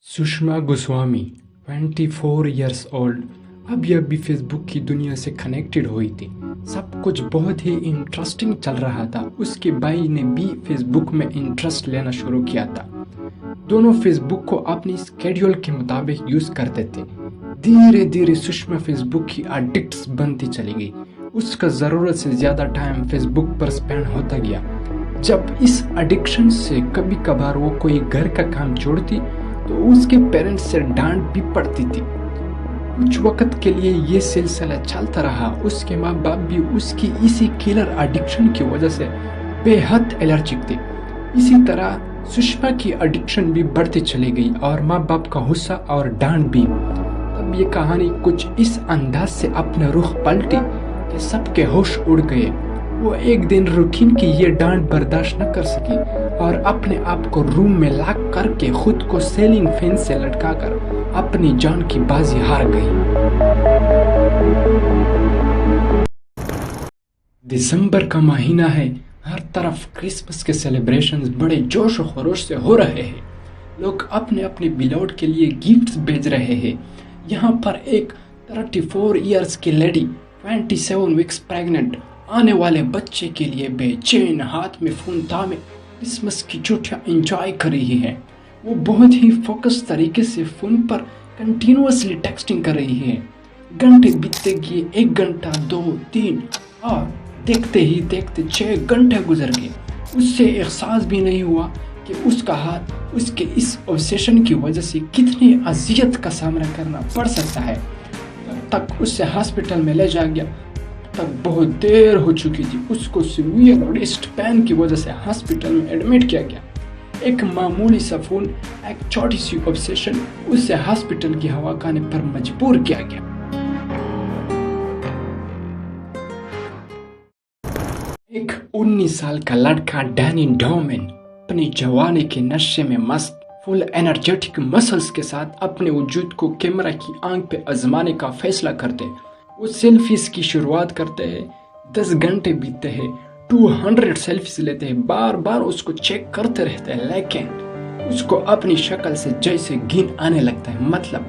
Sushma Goswami 24 years old अभी अभी Facebook की दुनिया से कनेक्टेड हुई थी। सब कुछ बहुत ही इंटरेस्टिंग चल रहा था। उसके भाई ने भी फेसबुक में इंटरेस्ट लेना शुरू किया था। दोनों फेसबुक को अपनी स्केड्यूल के मुताबिक यूज करते थे। धीरे धीरे सुषमा फेसबुक की एडिक्ट्स बनती चली गई। उसका जरूरत से ज्यादा टाइम फेसबुक पर स्पेंड होता गया। जब इस एडिक्शन से कभी कभार वो कोई घर का काम छोड़ती तो उसके पेरेंट्स से डांट भी पड़ती थी। कुछ वक्त के लिए ये सिलसिला चलता रहा। उसके माँ बाप भी उसकी इसी किलर एडिक्शन की वजह से बेहद एलर्जिक थे। इसी तरह सुषमा की एडिक्शन भी बढ़ती चली गई और माँ बाप का गुस्सा और डांट भी। तब ये कहानी कुछ इस अंदाज से अपना रुख पलटी कि सबके होश उड़ गए। वो एक दिन रूटीन की ये डांट बर्दाश्त न कर सकी और अपने आप को रूम में लॉक करके खुद को सेलिंग फैन से लटकाकर अपनी जान की बाजी हार गई। दिसंबर का महीना है। हर तरफ क्रिसमस के सेलिब्रेशंस बड़े जोश और खरोश से हो रहे हैं। लोग अपने अपने बिलोड के लिए गिफ्ट्स भेज रहे हैं। यहाँ पर एक 34 इयर्स की लेडी 27 वीक्स प्रेग्नेंट आने वाले बच्चे के लिए बेचैन हाथ में फोन थामे क्रिसमस की छुट्टियां एंजॉय कर रही है। वो बहुत ही फोकस तरीके से फोन पर कंटिन्यूअसली टेक्सटिंग कर रही है। घंटे बीतते गए, 1 घंटा, 2, 3 और देखते ही देखते 6 घंटे गुजर गए। उससे एहसास भी नहीं हुआ कि उसका हाथ उसके इस ऑब्सेशन की वजह से कितनी अजियत का सामना करना पड़ सकता है। तब तक उससे हॉस्पिटल में ले जा गया। तक बहुत देर हो चुकी थी। उसको सीवियर रिस्ट पेन की वजह से हॉस्पिटल में एडमिट किया गया। एक मामूली सा फोन, एक छोटी सी ऑब्सेशन उसे हॉस्पिटल की हवा खाने पर मजबूर किया गया। एक 19 साल का लड़का डैनी डोमेन अपनी जवानी के नशे में मस्त, फुल एनर्जेटिक मसल्स के साथ अपने वजूद को कैमरा की आंख पे आजमाने का फैसला करते। वो सेल्फीज की शुरुआत करते हैं। 10 घंटे बीतते हैं। 200 सेल्फीज लेते हैं। बार बार उसको चेक करते रहते हैं, लेकिन उसको अपनी शक्ल से जैसे घिन आने लगता है। मतलब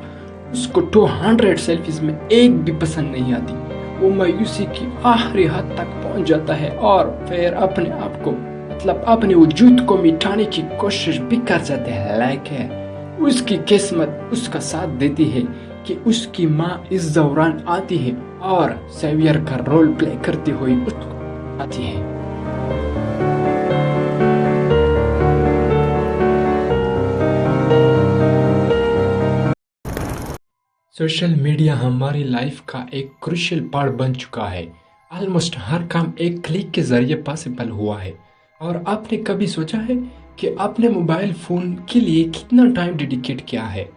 उसको 200 सेल्फीज में एक भी पसंद नहीं आती। वो मायूसी की आखिरी हद तक पहुंच जाता है और फिर अपने आप को मतलब अपने वजूद को मिटाने की कोशिश भी कर जाते हैं, लेकिन उसकी किस्मत उसका साथ देती है कि उसकी माँ इस दौरान आती है और सेवियर का रोल प्ले करती हुई उसको आती है। सोशल मीडिया हमारी लाइफ का एक क्रूशियल पार्ट बन चुका है। ऑलमोस्ट हर काम एक क्लिक के जरिए पॉसिबल हुआ है। और आपने कभी सोचा है कि आपने मोबाइल फोन के लिए कितना टाइम डेडिकेट किया है?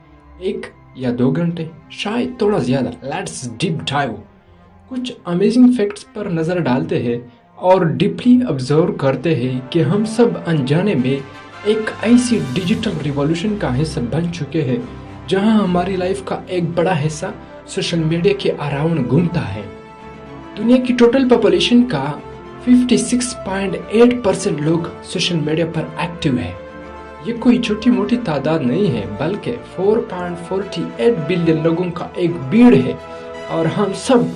1 या 2 घंटे, शायद थोड़ा ज्यादा। Let's deep dive. कुछ अमेजिंग फैक्ट्स पर नजर डालते हैं और डीपली ऑब्जर्व करते हैं कि हम सब अनजाने में एक ऐसी डिजिटल रिवॉल्यूशन का हिस्सा बन चुके हैं जहां हमारी लाइफ का एक बड़ा हिस्सा सोशल मीडिया के अराउंड घूमता है। दुनिया की टोटल पॉपुलेशन का 56.8% लोग सोशल मीडिया पर एक्टिव है। ये कोई छोटी मोटी तादाद नहीं है, बल्कि 4.48 बिलियन लोगों का एक भीड़ है और हम सब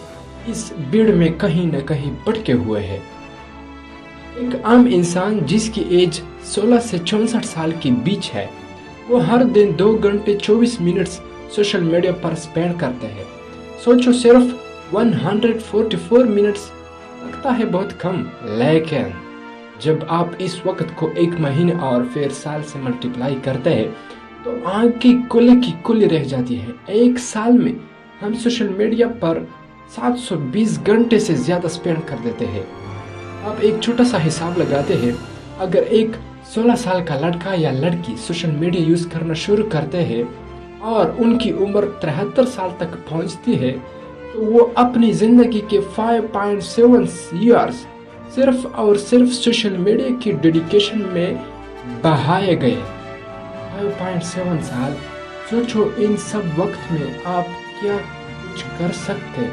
इस भीड़ में कहीं न कहीं भटके हुए हैं। एक आम इंसान जिसकी एज 16 से 64 साल के बीच है, वो हर दिन 2 घंटे 24 मिनट सोशल मीडिया पर स्पेंड करते हैं। सोचो, सिर्फ 144 मिनट्स लगता है बहुत कम, लेकिन जब आप इस वक्त को 1 महीने और फिर साल से मल्टीप्लाई करते हैं तो आंख की कुल्ली रह जाती है। 1 साल में हम सोशल मीडिया पर 720 घंटे से ज्यादा स्पेंड कर देते हैं। अब एक छोटा सा हिसाब लगाते हैं। अगर एक 16 साल का लड़का या लड़की सोशल मीडिया यूज करना शुरू करते हैं और उनकी उम्र 73 साल तक पहुंचती है तो वो अपनी जिंदगी के 5.7 ईयर्स सिर्फ और सिर्फ सोशल मीडिया की डेडिकेशन में बहाए गए। 5.7 साल। सोचो, इन सब वक्त में आप क्या कुछ कर सकते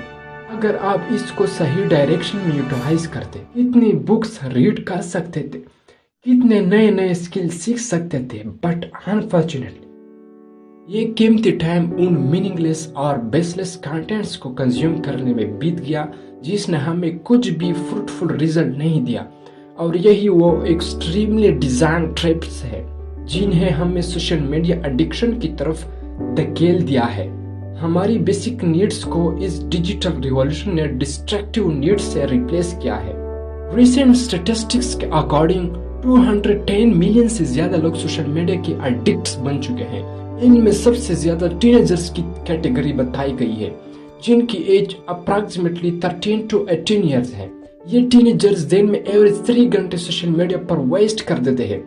अगर आप इसको सही डायरेक्शन में यूटिलाइज करते। कितनी बुक्स रीड कर सकते थे, कितने नए नए स्किल सीख सकते थे, बट अनफॉर्चुनेटली ये कीमती टाइम उन मीनिंगलेस और बेसलेस कंटेंट्स को कंज्यूम करने में बीत गया जिसने हमें कुछ भी फ्रूटफुल रिजल्ट नहीं दिया। और यही वो एक्सट्रीमली डिजाइन ट्रैप्स है जिन्हें हमें सोशल मीडिया एडिक्शन की तरफ धकेल दिया है। हमारी बेसिक नीड्स को इस डिजिटल रिवॉल्यूशन ने डिस्ट्रैक्टिव नीड्स से रिप्लेस किया है। रिसेंट स्टैटिस्टिक्स के अकॉर्डिंग 210 मिलियन से ज्यादा लोग सोशल मीडिया के एडिक्ट्स बन चुके हैं। इनमें सबसे ज्यादा टीनेजर्स की कैटेगरी बताई गई है जिनकी एज अप्रॉक्सीमेटली 13 to 18 ईयर्स है। ये टीनेजर्स दिन में एवरेज 3 घंटे सोशल मीडिया पर वेस्ट कर देते हैं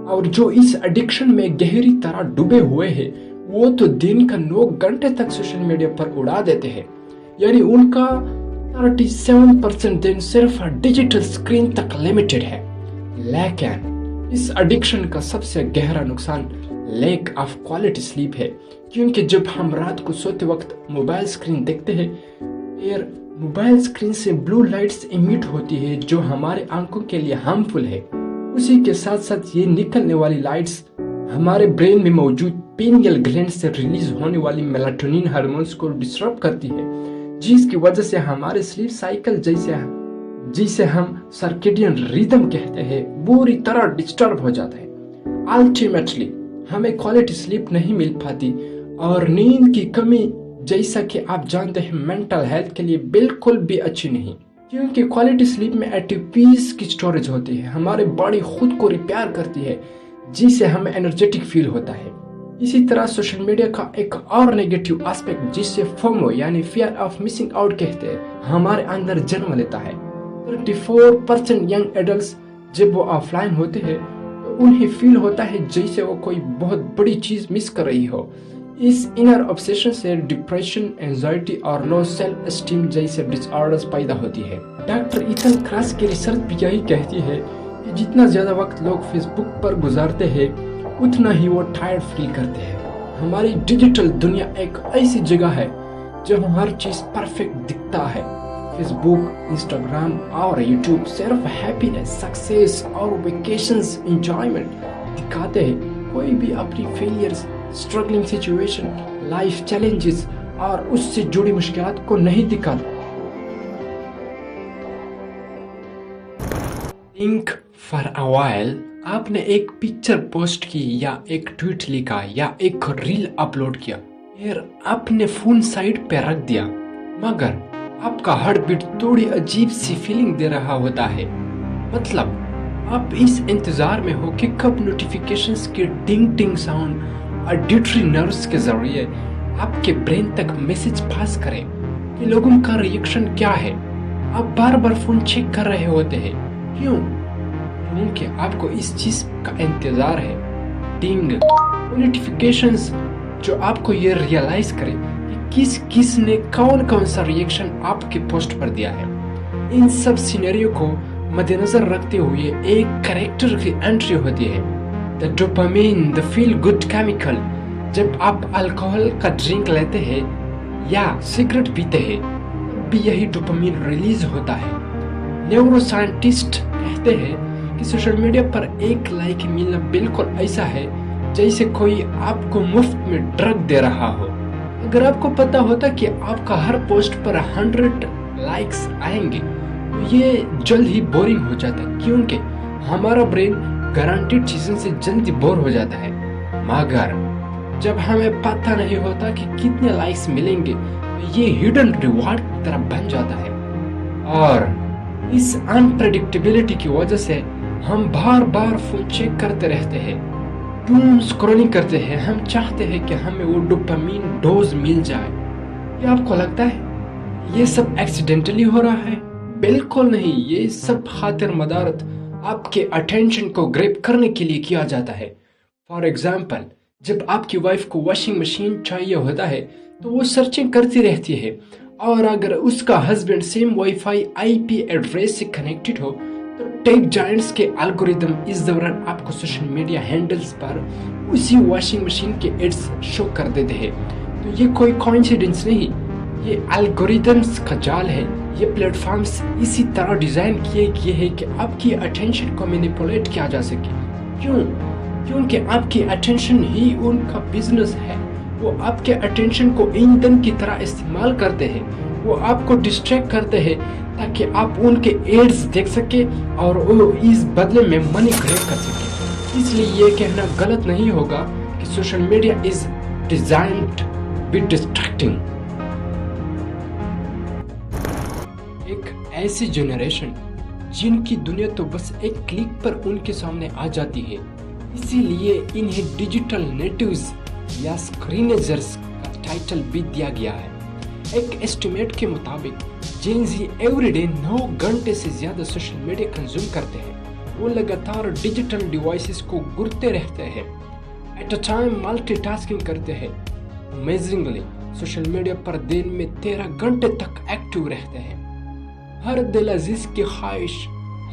और जो इस एडिक्शन में गहरी तरह डूबे हुए हैं वो तो दिन का 9 घंटे तक सोशल मीडिया पर उड़ा देते हैं। यानी उनका 37% दिन सिर्फ डिजिटल स्क्रीन तक लिमिटेड है। लेकिन इस एडिक्शन का सबसे गहरा नुकसान लैक ऑफ क्वालिटी स्लीप है, क्योंकि जब हम रात को सोते वक्त मोबाइल स्क्रीन देखते हैं फिर मोबाइल स्क्रीन से ब्लू लाइट्स इमिट होती है जो हमारे आंखों के लिए हार्मफुल है। उसी के साथ साथ ये निकलने वाली लाइट्स हमारे ब्रेन में मौजूद पीनियल ग्लैंड से रिलीज होने वाली मेलाटोनिन हार्मोन्स को डिस्टर्ब करती है, जिसकी वजह से हमारे स्लीप साइकिल जिसे हम सर्केडियन रिदम कहते हैं बुरी तरह डिस्टर्ब हो जाता है। अल्टीमेटली हमें क्वालिटी स्लीप नहीं मिल पाती और नींद की कमी जैसा कि आप जानते हैं मेंटल हेल्थ के लिए बिल्कुल भी अच्छी नहीं, क्योंकि क्वालिटी स्लीप में एटीपीज की स्टोरेज होती है। हमारे बॉडी खुद को रिपेयर करती है जिससे हमें एनर्जेटिक फील होता है। इसी तरह सोशल मीडिया का एक और नेगेटिव एस्पेक्ट जिसे फोमो यानी फियर ऑफ मिसिंग आउट कहते हैं हमारे अंदर जन्म लेता है। 34% यंग एडल्ट्स जब वो ऑफलाइन होते हैं तो उन्हें फील होता है जैसे वो कोई बहुत बड़ी चीज मिस कर रही हो। इस इनर ऑब्सेशन से डिप्रेशन, एंजाइटी और लो सेल्फ एस्टीम जैसे डिसऑर्डर्स पैदा होती है। डॉक्टर इथन क्रास की रिसर्च भी यही कहती है कि जितना ज्यादा वक्त लोग फेसबुक पर गुजारते हैं उतना ही वो टायर्ड फील करते हैं। हमारी डिजिटल दुनिया एक ऐसी जगह है जहाँ हर चीज परफेक्ट दिखता है। फेसबुक, इंस्टाग्राम और यूट्यूब सिर्फ हैप्पीनेस, सक्सेस और वेकेशंस एंजॉयमेंट दिखाते हैं। कोई भी अपनी failures, struggling situation, life challenges और उससे जुड़ी मुश्किलात को नहीं दिखाता। थिंक फॉर अ व्हाइल, आपने एक पिक्चर पोस्ट की या एक ट्वीट लिखा या एक रील अपलोड किया, फिर आपने फोन साइड पे रख दिया, मगर आपका हार्ट बीट थोड़ी अजीब सी फीलिंग दे रहा होता है। मतलब आप इस इंतजार में हो कि कब नोटिफिकेशंस के डिंग डिंग साउंड ऑडिटरी नर्व्स के जरिए आपके ब्रेन तक मैसेज पास करें कि लोगों का रिएक्शन क्या है। आप बार बार फोन चेक कर रहे होते हैं। क्यों? क्योंकि आपको इस चीज का इंतजार है, डिंग नोटिफिकेशंस, जो आपको ये रियलाइज करे कि किस ने कौन सा रिएक्शन आपके पोस्ट पर दिया है। इन सब सिनेरियो को मद्देनजर रखते हुए एक कैरेक्टर की एंट्री होती है, the dopamine, the feel good chemical. जब आप अल्कोहल का ड्रिंक लेते हैं या सिगरेट पीते हैं तब भी यही डोपामिन रिलीज होता है। न्यूरोसाइंटिस्ट कहते हैं कि सोशल मीडिया पर एक लाइक मिलना बिल्कुल ऐसा है जैसे कोई आपको मुफ्त में ड्रग दे रहा हो। अगर आपको पता होता कि आपका हर पोस्ट पर 100 लाइक्स आएंगे तो ये जल्द ही बोरिंग हो जाता है, क्योंकि हमारा ब्रेन गारंटीड चीजों से जल्दी बोर हो जाता है। मगर जब हमें पता नहीं होता कि कितने लाइक्स मिलेंगे तो ये हिडन रिवॉर्ड की तरह बन जाता है। और इस अनप्रेडिक्टेबिलिटी की वजह से हम बार बार फोन चेक करते रहते हैं, डूम स्क्रॉलिंग करते हैं। हम चाहते हैं कि हमें वो डोपामिन डोज मिल जाए। क्या आपको लगता है ये सब एक्सीडेंटली हो रहा है? बिल्कुल नहीं, ये सब खातिर मदारत आपके अटेंशन को ग्रैब करने के लिए किया जाता है। फॉर एग्जाम्पल, जब आपकी वाइफ को वॉशिंग मशीन चाहिए होता है तो वो सर्चिंग करती रहती है, और अगर उसका husband same wifi IP address से कनेक्टेड हो तो टेक जायंट्स के एल्गोरिदम इस दौरान आपको सोशल मीडिया हैंडल्स पर उसी वॉशिंग मशीन के एड्स शो कर देते हैं। तो ये कोई कोइंसिडेंस नहीं, ये एल्गोरिदम्स का जाल है। ये प्लेटफॉर्म्स इसी तरह डिजाइन किए गए हैं कि आपकी अटेंशन को मैनिपुलेट किया जा सके। क्यों? क्योंकि आपकी अटेंशन ही उनका बिजनेस है। وہ آپ کے اٹینشن کو ایندھن کی طرح استعمال کرتے ہیں. وہ آپ کو ڈسٹریکٹ کرتے ہیں تاکہ آپ ان کے ایڈز دیکھ سکیں اور وہ اس بدلے میں منی کلیکٹ کر سکیں. اس لیے یہ کہنا غلط نہیں ہوگا کہ social media is designed be distracting. ایک ایسی جنریشن جن کی دنیا تو بس ایک کلک پر ان کے سامنے آ جاتی ہے، اسی لیے انہیں ڈیجیٹل نیٹیوز یا اسکرینیجرز کا ٹائٹل بھی دیا گیا ہے. ایک ایسٹیمیٹ کے مطابق جین زی ایوری ڈے 9 گھنٹے سے زیادہ سوشل میڈیا کنزیوم کرتے ہیں. وہ لگاتار ڈیجیٹل ڈیوائسز کو گرتے رہتے ہیں، at a time multitasking کرتے ہیں. امیزنگلی سوشل میڈیا پر دن میں 13 گھنٹے تک ایکٹیو رہتے ہیں. ہر دل عزیز کی خواہش،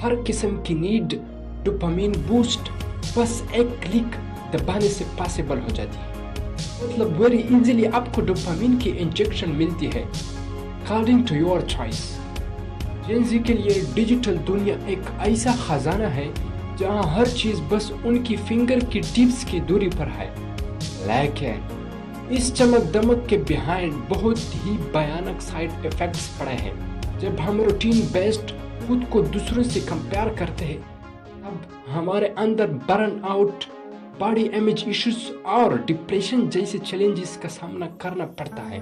ہر قسم کی نیڈ، ڈوپامین بوسٹ بس ایک کلک دبانے سے پاسبل ہو جاتی ہے. مطلب ویری ایزیلی آپ کو ڈوپامین کی انجیکشن ملتی ہے according to your choice. Gen Z کے لیے ڈیجیٹل دنیا ایک ایسا خزانہ ہے جہاں ہر چیز بس ان کی فنگر کی ٹپس کی دوری پر ہے. لیکن اس چمک دمک کے بیہائنڈ بہت ہی بھیانک سائیڈ ایفیکٹس پڑے ہیں. جب ہم روٹین بیسڈ خود کو دوسروں سے کمپیئر کرتے ہیں تب ہمارے اندر burn out, body image issues اور ڈپریشن جیسے چیلنجز کا سامنا کرنا پڑتا ہے.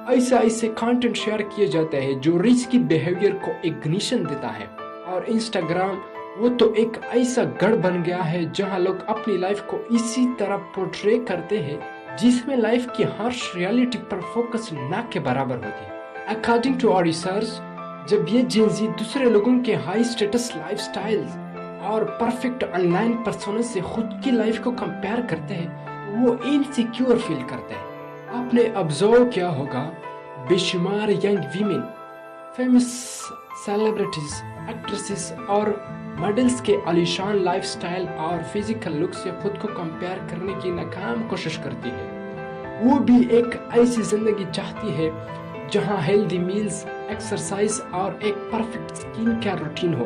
ایسے کانٹینٹ شیئر کیے جاتے ہیں جو رسکی بیہیویئر کو اگنیشن دیتا ہے. اور انسٹاگرام وہ تو ایک ایسا گڑھ بن گیا ہے جہاں لوگ اپنی لائف کو اسی طرح پورٹرے کرتے ہیں جس میں لائف کی ہارش ریالٹی پر فوکس نہ کے برابر ہوتی ہے. اکارڈنگ ٹو آور ریسرچ، جب یہ جین زی دوسرے لوگوں کے ہائی سٹیٹس لائف سٹائلز اور پرفیکٹ آن لائن پرسونا سے خود کی لائف کو کمپیئر کرتے ہیں تو وہ انسیکیور فیل کرتے ہیں. آپ نے ابزرو کیا ہوگا بے شمار young women, famous celebrities, actresses اور ماڈلز کے عالیشان لائف سٹائل اور فزیکل لک سے خود کو کمپیئر کرنے کی ناکام کوشش کرتی ہے. وہ بھی ایک ایسی زندگی چاہتی ہے جہاں ہیلدی میلز، ایکسرسائز اور ایک پرفیکٹ سکن کیئر روٹین ہو،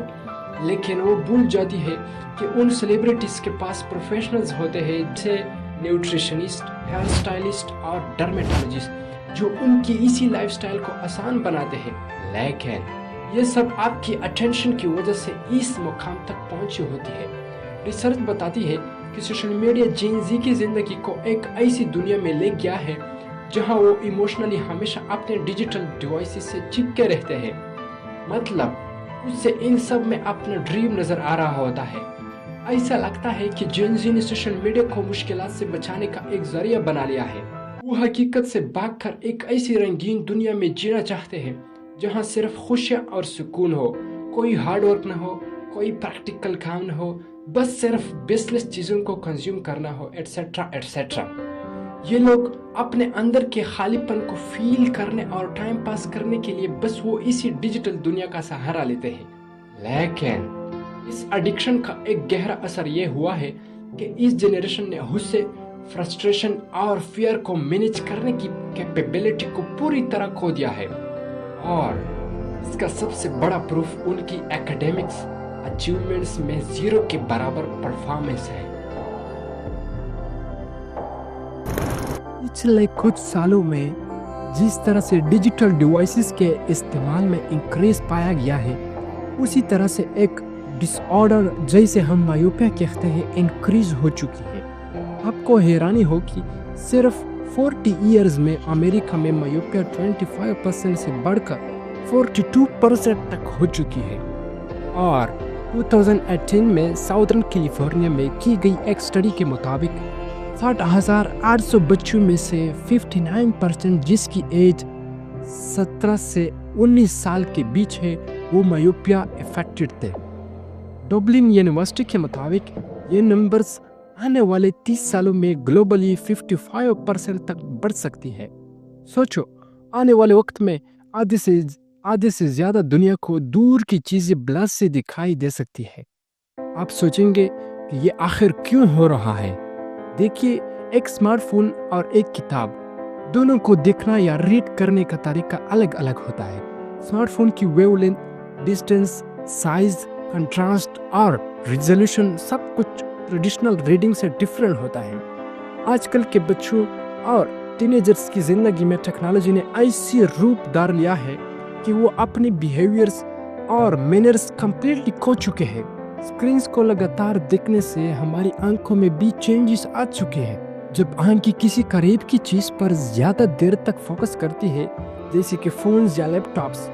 لیکن وہ بھول جاتی ہے کہ ان سیلیبریٹیز کے پاس پروفیشنلز ہوتے ہیں جیسے نیوٹریشنسٹ، ہیئر سٹائلسٹ اور ڈرمیٹولوجسٹ جو ان کی اسی لائف سٹائل کو آسان بناتے ہیں. لیکن یہ سب آپ کی اٹینشن کی وجہ سے اس مقام تک پہنچی ہوتی ہے. ریسرچ بتاتی ہے کہ سوشل میڈیا جین زی کی زندگی کو ایک ایسی دنیا میں لے گیا ہے جہاں وہ ایموشنلی ہمیشہ اپنے ڈیجیٹل ڈیوائسز سے چپکے رہتے ہیں. مطلب اس سے ان سب میں اپنا ڈریم نظر آ رہا ہوتا ہے. ایسا لگتا ہے کہ جین زی نے سوشل میڈیا کو مشکلات سے بچانے کا ایک ذریعہ بنا لیا ہے. وہ حقیقت سے بھاگ کر ایک ایسی رنگین دنیا میں جینا چاہتے ہیں جہاں صرف خوشیاں اور سکون ہو، کوئی ہارڈ ورک نہ ہو، کوئی پریکٹیکل کام نہ ہو، بس صرف بیس لیس چیزوں کو کنزیوم کرنا ہو، ایٹسیٹرا ایٹسیٹرا. یہ لوگ اپنے اندر کے خالی پن کو فیل کرنے اور ٹائم پاس کرنے کے لیے بس وہ اسی ڈیجیٹل دنیا کا سہارا لیتے ہیں. لیکن اس ایڈکشن کا ایک گہرا اثر یہ ہوا ہے کہ اس جنریشن نے غصے، فرسٹریشن اور فیئر کو مینیج کرنے کی کیپیبلٹی کو پوری طرح کھو دیا ہے. اور اس کا سب سے بڑا پروف ان کی ایکیڈیمکس اچیومنٹس میں 0 کے برابر پرفارمنس ہے. پچھلے کچھ سالوں میں جس طرح سے ڈیجیٹل ڈیوائسز کے استعمال میں انکریز پایا گیا ہے، اسی طرح سے ایک ڈس آرڈر جیسے ہم مایوپیا کہتے ہیں انکریز ہو چکی ہے. آپ کو حیرانی ہو کہ صرف 40 ایئرز میں امریکہ میں مایوپیا 25% سے بڑھ کر 42% تک ہو چکی ہے. اور 2018 میں ساؤدرن کیلیفورنیا میں کی گئی ایک سٹڈی کے مطابق 60,800 بچوں میں سے 59% جس کی ایج 17 سے 19 سال کے بیچ ہے وہ مایوپیا افیکٹڈ تھے. ڈبلن یونیورسٹی کے مطابق یہ نمبرز آنے والے 30 سالوں میں گلوبلی 55% تک بڑھ سکتی ہے. سوچو، آنے والے وقت میں آدھے سے زیادہ دنیا کو دور کی چیزیں بلس سے دکھائی دے سکتی ہے. آپ سوچیں گے کہ یہ آخر کیوں ہو رہا ہے؟ دیکھیے، ایک سمارٹ فون اور ایک کتاب دونوں کو دیکھنا یا ریڈ کرنے کا طریقہ الگ الگ ہوتا ہے. سمارٹ فون کی wave length, distance, size, contrast اور ریزولوشن سب کچھ ٹریڈیشنل ریڈنگ سے ڈیفرنٹ ہوتا ہے. آج کل کے بچوں اور टीनेजर्स की ज़िंदगी में टेक्नोलॉजी ने ऐसी रूप धार लिया है कि वो अपने बिहेवियर्स और मैनर्स कम्प्लीटली खो चुके हैं। स्क्रीन्स को लगातार देखने से हमारी आंखों में भी चेंजेस आ चुके हैं। जब आंखें किसी करीब की चीज़ पर ज़्यादा देर तक फोकस करती है, जैसे कि फ़ोन्स या लैपटॉप्स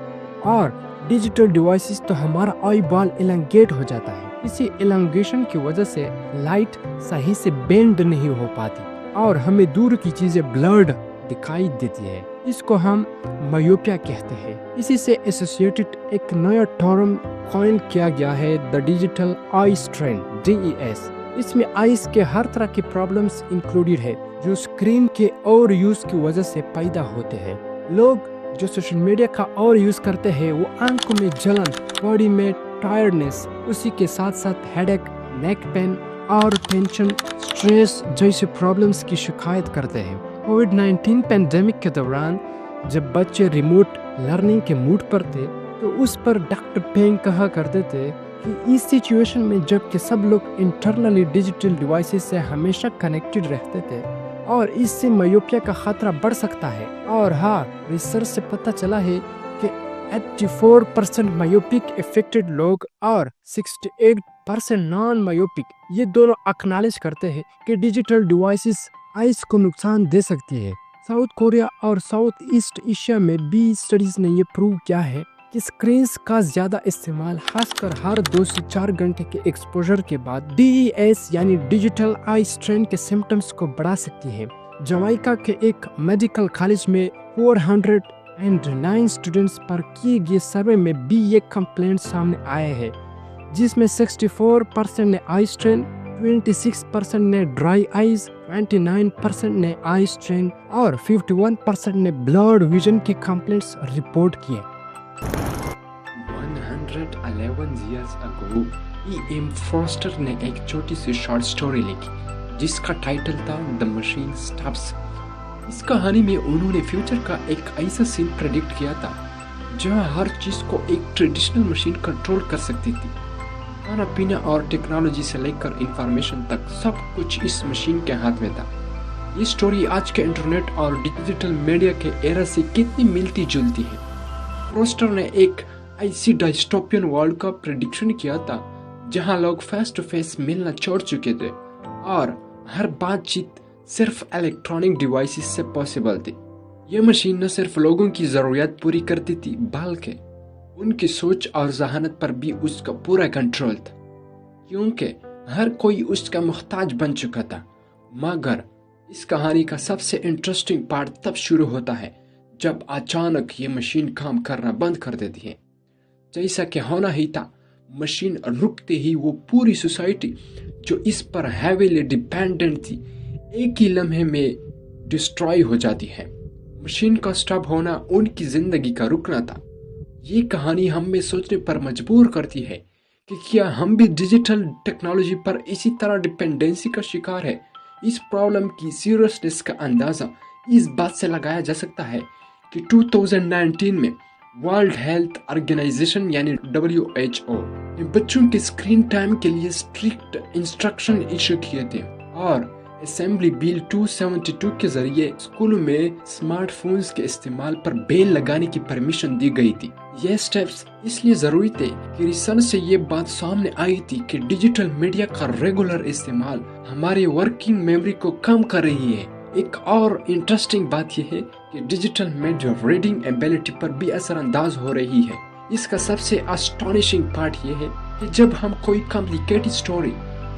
और डिजिटल डिवाइसेस, तो हमारा आई बॉल एलंगेट हो जाता है। इसी एलंगेशन की वजह से लाइट सही से बेंड नहीं हो पाती और हमें दूर की चीज़ें ब्लर्ड दिखाई देती है। इसको हम मायोपिया कहते हैं। इसी से एसोसिएटेड एक नया टर्म कॉइन किया गया है, the digital eye strain, DES। इसमें आइज के हर तरह के प्रॉब्लम्स इंक्लूडेड है जो स्क्रीन के ओवर यूज की वजह से पैदा होते हैं। लोग जो सोशल मीडिया का और यूज करते हैं वो आंखों में जलन, बॉडी में टायर्डनेस, उसी के साथ साथ हेडेक, नेक पेन और टेंशन, स्ट्रेस जैसे प्रॉब्लम्स की शिकायत करते हैं। कोविड-19 पैंडेमिक के दौरान जब बच्चे रिमोट लर्निंग के मूड पर थे तो उस पर डॉक्टर पेंग कहा करते थे कि इस सिचुएशन में जबकि सब लोग इंटरनली डिजिटल डिवाइसेस से हमेशा कनेक्टेड रहते थे और इससे मायोपिया का खतरा बढ़ सकता है। और हाँ, रिसर्च से पता चला है कि 84% मायोपिक इफेक्टेड लोग और 68% नॉन मायोपिक, ये दोनों एक्नॉलेज करते हैं कि डिजिटल डिवाइसेस आइज को नुकसान दे सकती है। साउथ कोरिया और साउथ ईस्ट एशिया में भी स्टडीज ने ये प्रूव किया है कि स्क्रीन्स का ज्यादा इस्तेमाल, खासकर हर 2 से 4 घंटे के एक्सपोजर के बाद, DES यानी डिजिटल आई स्ट्रेन के सिम्टम्स को बढ़ा सकती है। जमाइका के एक मेडिकल कॉलेज में 409 स्टूडेंट्स पर किए गए सर्वे में भी ये कंप्लेंट सामने आए हैं, जिसमें 64% ने आई स्ट्रेन, 26% ने ड्राई आईज, 29% ने आई स्ट्रेन और 51% ने ब्लर्ड विजन की कंप्लेंट्स रिपोर्ट किए। 111 years ago, E.M. फॉस्टर ने एक छोटी सी शॉर्ट स्टोरी लिखी जिसका टाइटल था द मशीन स्टॉप्स। इस कहानी में उन्होंने फ्यूचर का एक ऐसा सीन प्रेडिक्ट किया था जहां हर चीज को एक ट्रेडिशनल मशीन कंट्रोल कर सकती थी। खाना पीना और टेक्नोलॉजी से लेकर इंफॉर्मेशन तक सब कुछ इस मशीन के हाथ में था। ये स्टोरी आज के इंटरनेट और डिजिटल मीडिया के एरा से कितनी मिलती जुलती है। फॉस्टर ने एक ऐसी डायस्टोपियन वर्ल्ड का प्रेडिक्शन किया था जहां लोग फेस टू फेस मिलना छोड़ चुके थे और हर बातचीत सिर्फ इलेक्ट्रॉनिक डिवाइसेस से पॉसिबल थी। ये मशीन न सिर्फ लोगों की ज़रूरियात पूरी करती थी बल्कि उनकी सोच और जहानत पर भी उसका पूरा कंट्रोल था, क्योंकि हर कोई उसका मुख्ताज बन चुका था। मगर इस कहानी का सबसे इंटरेस्टिंग पार्ट तब शुरू होता है जब अचानक ये मशीन काम करना बंद कर देती है। जैसा कि होना ही था, मशीन रुकते ही वो पूरी सोसाइटी जो इस पर हैवीली डिपेंडेंट थी एक ही लम्हे में डिस्ट्रॉय हो जाती है। मशीन का स्टॉप होना उनकी जिंदगी का रुकना था। ये कहानी हमें सोचने पर मजबूर करती है कि क्या हम भी डिजिटल टेक्नोलॉजी पर इसी तरह डिपेंडेंसी का शिकार है। इस प्रॉब्लम की सीरियसनेस का अंदाजा इस बात से लगाया जा सकता है कि 2019 में वर्ल्ड हेल्थ ऑर्गेनाइजेशन यानी WHO ने बच्चों के स्क्रीन टाइम के लिए स्ट्रिक्ट इंस्ट्रक्शन इशू किए थे और असेंबली बिल 272 के जरिए स्कूलों में स्मार्टफोन्स के इस्तेमाल पर बैन लगाने की परमिशन दी गई थी। ये स्टेप्स इसलिए जरूरी थे कि रिसर्च से ये बात सामने आई थी कि डिजिटल मीडिया का रेगुलर इस्तेमाल हमारी वर्किंग मेमोरी को कम कर रही है। एक और इंटरेस्टिंग बात यह है कि डिजिटल मीडिया रीडिंग एबिलिटी पर भी असरअंदाज हो रही है। इसका सबसे अस्टॉनिशिंग पार्ट यह है कि जब हम कोई कॉम्प्लिकेटेड स्टोरी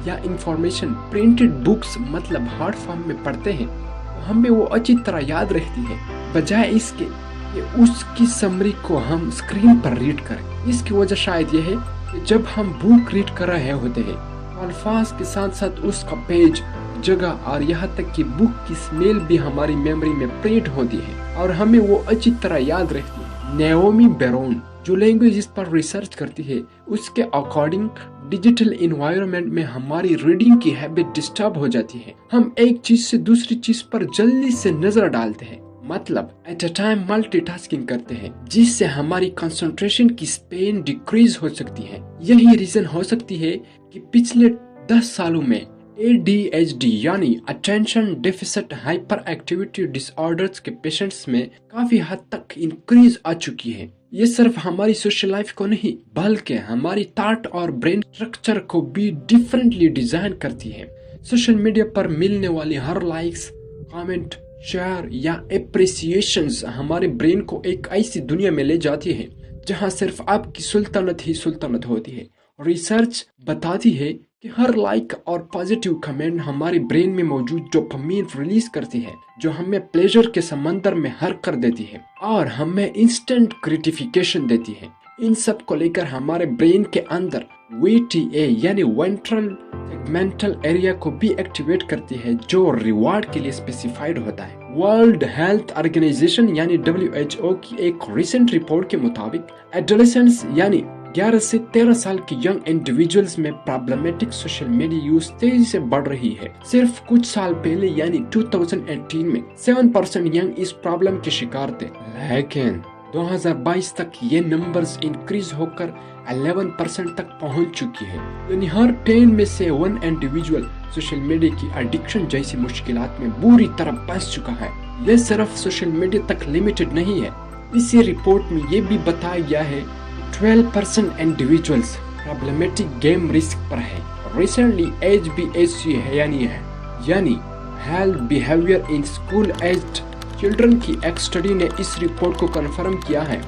या इंफॉर्मेशन प्रिंटेड बुक्स मतलब हार्ड फॉर्म में पढ़ते हैं तो हमें वो अच्छी तरह याद रहती है, बजाय इसके कि उसकी समरी को हम स्क्रीन पर रीड करें। इसकी वजह शायद यह है कि जब हम बुक रीड कर रहे होते हैं तो अल्फाज के साथ साथ उसका पेज, जगह और यहाँ तक कि बुक की स्मेल भी हमारी मेमोरी में प्रिंट होती है और हमें वो अच्छी तरह याद रहती है। नेओमी बेरोन जो लैंग्वेज पर रिसर्च करती है, उसके अकॉर्डिंग डिजिटल इन्वायरमेंट में हमारी रीडिंग की हैबिट डिस्टर्ब हो जाती है। हम एक चीज से दूसरी चीज पर जल्दी से नजर डालते हैं, मतलब एट अ टाइम मल्टीटास्किंग करते हैं, जिससे हमारी कंसंट्रेशन की स्पेन डिक्रीज हो सकती है। यही रीजन हो सकती है कि पिछले 10 सालों में ADHD यानी attention deficit hyper activity disorders के पेशेंट्स में काफी हद तक इंक्रीज आ चुकी है। ये सिर्फ हमारी सोशल लाइफ को नहीं बल्कि हमारी थॉट और ब्रेन स्ट्रक्चर को भी डिफरेंटली डिजाइन करती है। सोशल मीडिया पर मिलने वाली हर लाइक्स, कमेंट, शेयर या एप्रिसिएशंस हमारे ब्रेन को एक ऐसी दुनिया में ले जाती है जहां सिर्फ आपकी सुल्तानत ही सुल्तानत होती है। रिसर्च बताती है कि हर लाइक और पॉजिटिव कमेंट हमारे ब्रेन में मौजूद डोपामिन रिलीज करती है जो हमें प्लेजर के समंदर में हर कर देती है और हमें इंस्टेंट ग्रेटिफिकेशन देती है। इन सब को लेकर हमारे ब्रेन के अंदर VTA यानी वेंट्रल टेगमेंटल एरिया को भी एक्टिवेट करती है जो रिवार्ड के लिए स्पेसिफाइड होता है। वर्ल्ड हेल्थ ऑर्गेनाइजेशन यानी WHO की एक रिसेंट रिपोर्ट के मुताबिक एडोलेसेंट्स यानी 11 से 13 साल के यंग इंडिविजुअल्स में प्रॉब्लमेटिक सोशल मीडिया यूज तेजी से बढ़ रही है। सिर्फ कुछ साल पहले यानी 2018 में 7% यंग इस प्रॉब्लम के शिकार थे, लेकिन 2022 तक ये नंबर्स इंक्रीज होकर 11% तक पहुंच चुकी है। यानी हर 10 में से 1 इंडिविजुअल सोशल मीडिया की एडिक्शन जैसी मुश्किलात में बुरी तरह फंस चुका है। ये सिर्फ सोशल मीडिया तक लिमिटेड नहीं है। इसी रिपोर्ट में ये भी बताया गया है 12% इंडिविजुअल्स प्रॉब्लमेटिक गेम रिस्क पर है। रिसेंटली HBSC है यानी health behaviour in school aged children की एक स्टडी ने इस रिपोर्ट को कंफर्म किया है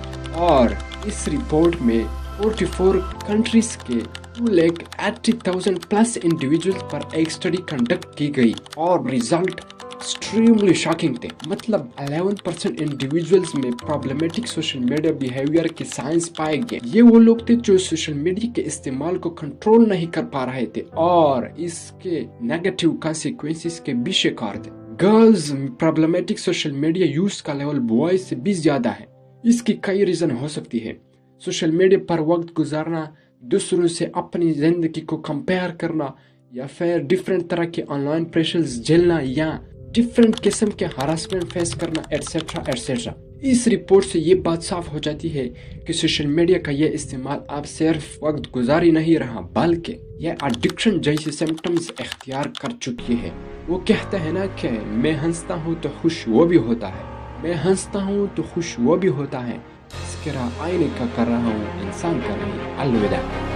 और इस रिपोर्ट में 44 कंट्रीज के 2,80,000 प्लस इंडिविजुअल्स पर एक स्टडी कंडक्ट की गई और रिजल्ट एक्सट्रीमली शॉकिंग थे। मतलब 11% इंडिविजुअल्स में प्रॉब्लमेटिक सोशल मीडिया बिहेवियर के साइंस पाए गए। ये वो लोग थे जो सोशल मीडिया के इस्तेमाल को कंट्रोल नहीं कर पा रहे थे और इसके नेगेटिव कॉन्सिक्वेंसेस के भी शिकार थे। Girls problematic social media use का लेवल बॉयज से भी ज्यादा है। इसकी कई रीजन हो सकती है। सोशल मीडिया पर वक्त गुजारना, दूसरों से अपनी जिंदगी को कंपेयर करना या फिर डिफरेंट तरह के ऑनलाइन प्रेशर्स झेलना या डिफरेंट किस्म के हरासमेंट फेस करना एटसेट्रा एटसेट्रा। इस रिपोर्ट से ये बात साफ हो जाती है कि सोशल मीडिया का ये इस्तेमाल अब सिर्फ वक्त गुजारी नहीं रहा बल्कि ये एडिक्शन जैसे सिम्टम्स इख्तियार कर चुकी है। वो कहते हैं ना कि मैं हंसता हूँ तो खुश वो भी होता है, मैं हंसता हूँ तो खुश वो भी होता है। इसके आईने का कर रहा हूँ इंसान का नहीं। अलविदा।